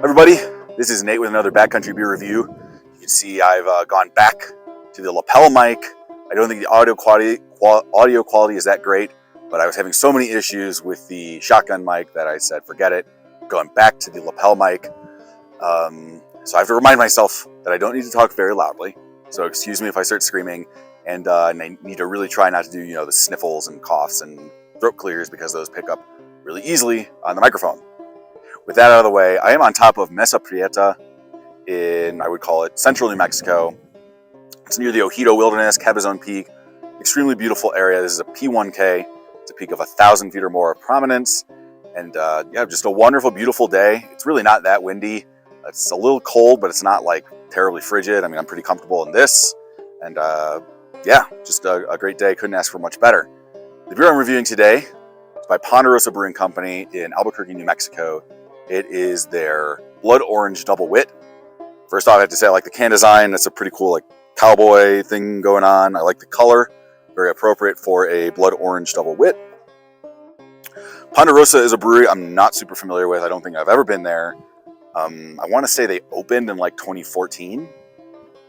Everybody, this is Nate with another Backcountry beer review. You can see I've gone back to the lapel mic. I don't think the audio quality is that great, but I was having so many issues with the shotgun mic that I said, forget it, going back to the lapel mic. So I have to remind myself that I don't need to talk very loudly. So excuse me if I start screaming, and I need to really try not to do, the sniffles and coughs and throat clears because those pick up really easily on the microphone. With that out of the way, I am on top of Mesa Prieta in, I would call it, central New Mexico. It's near the Ojito Wilderness, Cabazon Peak. Extremely beautiful area. This is a P1K. It's a peak of 1,000 feet or more of prominence. And yeah, just a wonderful, beautiful day. It's really not that windy. It's a little cold, but it's not like terribly frigid. I mean, I'm pretty comfortable in this. And yeah, just a great day. Couldn't ask for much better. The beer I'm reviewing today is by Ponderosa Brewing Company in Albuquerque, New Mexico. It is their Blood Orange Double Wit. First off, I have to say I like the can design. That's a pretty cool like cowboy thing going on. I like the color. Very appropriate for a Blood Orange Double Wit. Ponderosa is a brewery I'm not super familiar with. I don't think I've ever been there. I want to say they opened in like 2014.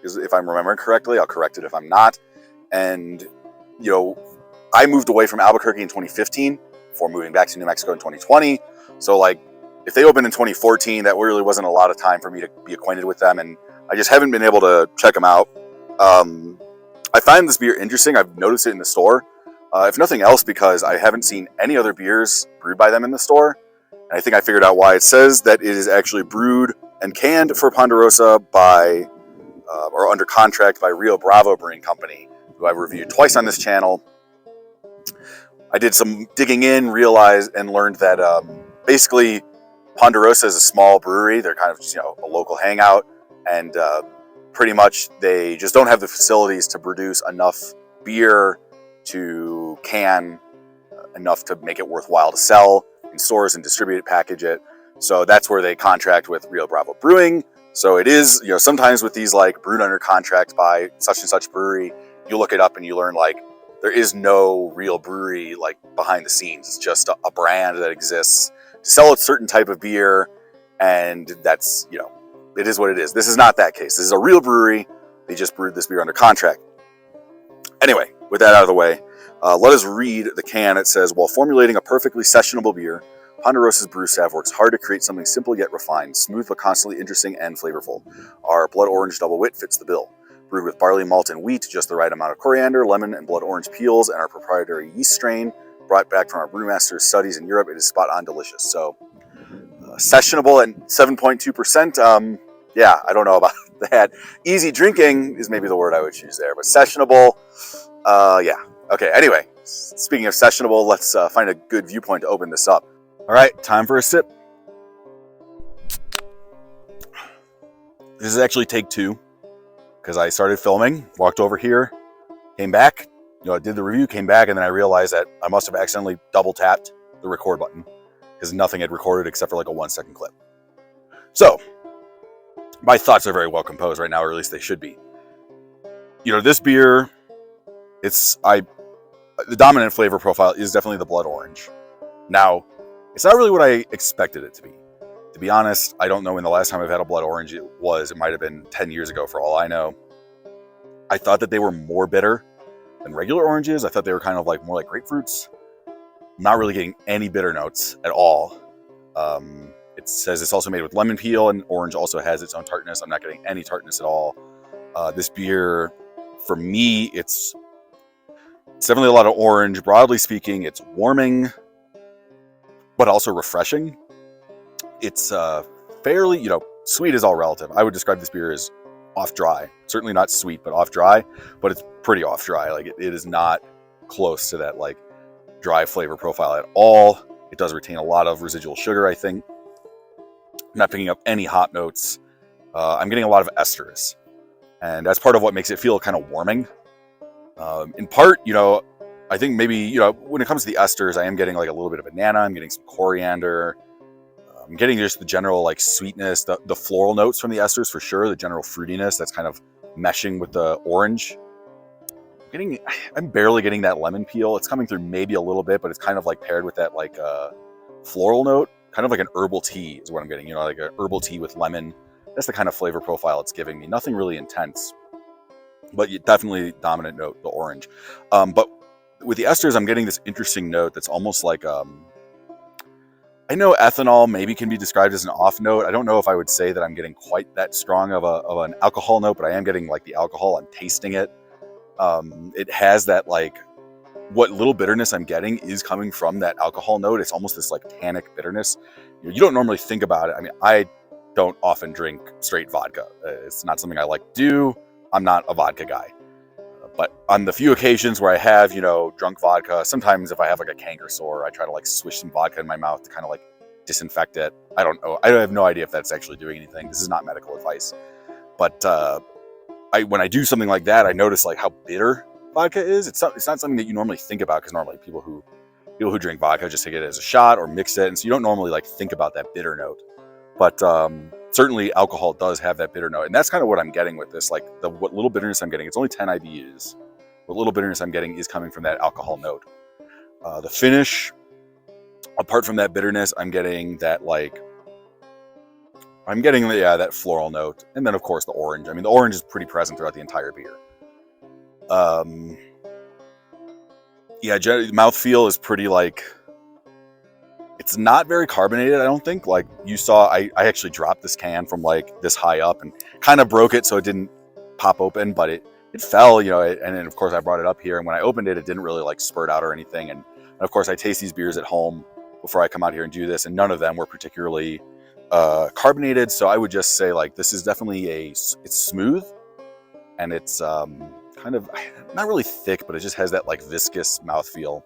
If I'm remembering correctly. I'll correct it if I'm not. And, I moved away from Albuquerque in 2015 before moving back to New Mexico in 2020. So like, if they opened in 2014, that really wasn't a lot of time for me to be acquainted with them, and I just haven't been able to check them out. I find this beer interesting. I've noticed it in the store, if nothing else, because I haven't seen any other beers brewed by them in the store, and I think I figured out why. It says that it is actually brewed and canned for Ponderosa by, or under contract by Rio Bravo Brewing Company, who I've reviewed twice on this channel. I did some digging in, realized, and learned that basically Ponderosa is a small brewery. They're kind of just, a local hangout, and pretty much they just don't have the facilities to produce enough beer to can enough to make it worthwhile to sell in stores and distribute it, package it. So that's where they contract with Rio Bravo Brewing. So it is, sometimes with these like brewed under contract by such and such brewery, you look it up and you learn like there is no real brewery like behind the scenes. It's just a brand that exists to sell a certain type of beer, and that's, it is what it is. This is not that case. This is a real brewery. They just brewed this beer under contract. Anyway, with that out of the way, let us read the can. It says, while formulating a perfectly sessionable beer, Ponderosa's brew staff works hard to create something simple yet refined, smooth but constantly interesting and flavorful. Our Blood Orange Double Wit fits the bill. Brewed with barley, malt, and wheat, just the right amount of coriander, lemon, and blood orange peels, and our proprietary yeast strain, brought back from our brewmaster's studies in Europe, it is spot on delicious. So, sessionable at 7.2%. Yeah, I don't know about that. Easy drinking is maybe the word I would choose there, but sessionable, yeah. Okay, anyway, speaking of sessionable, let's find a good viewpoint to open this up. All right, time for a sip. This is actually take two, because I started filming, walked over here, came back, I did the review, came back, and then I realized that I must have accidentally double tapped the record button because nothing had recorded except for like a 1-second clip. So my thoughts are very well composed right now, or at least they should be. This beer, the dominant flavor profile is definitely the blood orange. Now, it's not really what I expected it to be. To be honest, I don't know when the last time I've had a blood orange was. It might have been 10 years ago for all I know. I thought that they were more bitter than regular oranges. I thought they were kind of like more like grapefruits. I'm not really getting any bitter notes at all. It says it's also made with lemon peel, and orange also has its own tartness. I'm not getting any tartness at all. This beer, for me, it's definitely a lot of orange. Broadly speaking, it's warming, but also refreshing. It's fairly, sweet is all relative. I would describe this beer as off dry. Certainly not sweet, but off dry. But it's pretty off dry. Like it is not close to that like dry flavor profile at all. It does retain a lot of residual sugar, I think. I'm not picking up any hop notes. I'm getting a lot of esters, and that's part of what makes it feel kind of warming. In part, I think maybe, when it comes to the esters, I am getting like a little bit of banana. I'm getting some coriander. I'm getting just the general like sweetness, the floral notes from the esters for sure, the general fruitiness that's kind of meshing with the orange. I'm barely getting that lemon peel. It's coming through maybe a little bit, but it's kind of like paired with that like floral note. kind of like an herbal tea is what I'm getting, you know, like a herbal tea with lemon. That's the kind of flavor profile it's giving me. Nothing really intense, but definitely dominant note, the orange. But with the esters, I'm getting this interesting note that's almost like, I know ethanol maybe can be described as an off note. I don't know if I would say that I'm getting quite that strong of an alcohol note, but I am getting like the alcohol. I'm tasting it. It has that like, what little bitterness I'm getting is coming from that alcohol note. It's almost this like tannic bitterness. You don't normally think about it. I mean, I don't often drink straight vodka. It's not something I like to do. I'm not a vodka guy. But on the few occasions where I have, you know, drunk vodka, sometimes if I have like a canker sore, I try to like swish some vodka in my mouth to kind of like disinfect it. I don't know. I have no idea if that's actually doing anything. This is not medical advice. But when I do something like that, I notice like how bitter vodka is. It's not something that you normally think about, because normally people who drink vodka just take it as a shot or mix it, and so you don't normally like think about that bitter note. But certainly alcohol does have that bitter note, and that's kind of what I'm getting with this. Like what little bitterness I'm getting, it's only 10 IBUs. What little bitterness I'm getting is coming from that alcohol note. The finish, apart from that bitterness, I'm getting that like, that floral note, and then of course the orange. I mean, the orange is pretty present throughout the entire beer. Mouthfeel is pretty like, it's not very carbonated, I don't think. Like you saw, I actually dropped this can from like this high up and kind of broke it so it didn't pop open, but it fell, you know, and then of course I brought it up here, and when I opened it, it didn't really like spurt out or anything. And of course I taste these beers at home before I come out here and do this, and none of them were particularly carbonated. So I would just say like, this is definitely it's smooth, and it's kind of not really thick, but it just has that like viscous mouthfeel.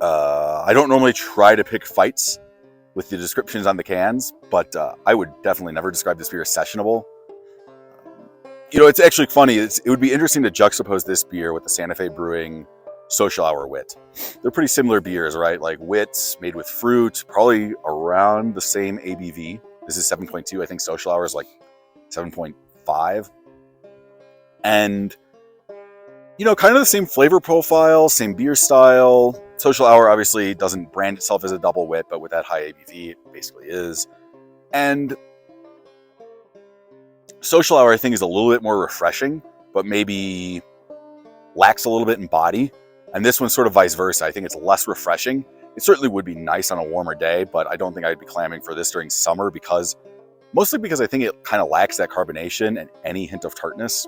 I don't normally try to pick fights with the descriptions on the cans, but I would definitely never describe this beer as sessionable. You know, it's actually funny. It would be interesting to juxtapose this beer with the Santa Fe Brewing Social Hour Wit. They're pretty similar beers, right? Like Wits made with fruit, probably around the same ABV. This is 7.2. I think Social Hour is like 7.5. And, you know, kind of the same flavor profile, same beer style. Social Hour obviously doesn't brand itself as a double wit, but with that high ABV, it basically is. And Social Hour, I think, is a little bit more refreshing, but maybe lacks a little bit in body. And this one's sort of vice versa. I think it's less refreshing. It certainly would be nice on a warmer day, but I don't think I'd be clamoring for this during summer, mostly because I think it kind of lacks that carbonation and any hint of tartness.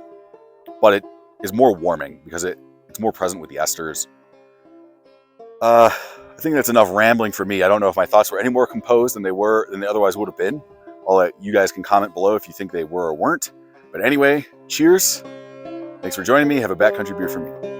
But it is more warming because it's more present with the esters. I think that's enough rambling for me. I don't know if my thoughts were any more composed than they otherwise would have been. I'll let you guys can comment below if you think they were or weren't. But anyway, cheers. Thanks for joining me. Have a backcountry beer for me.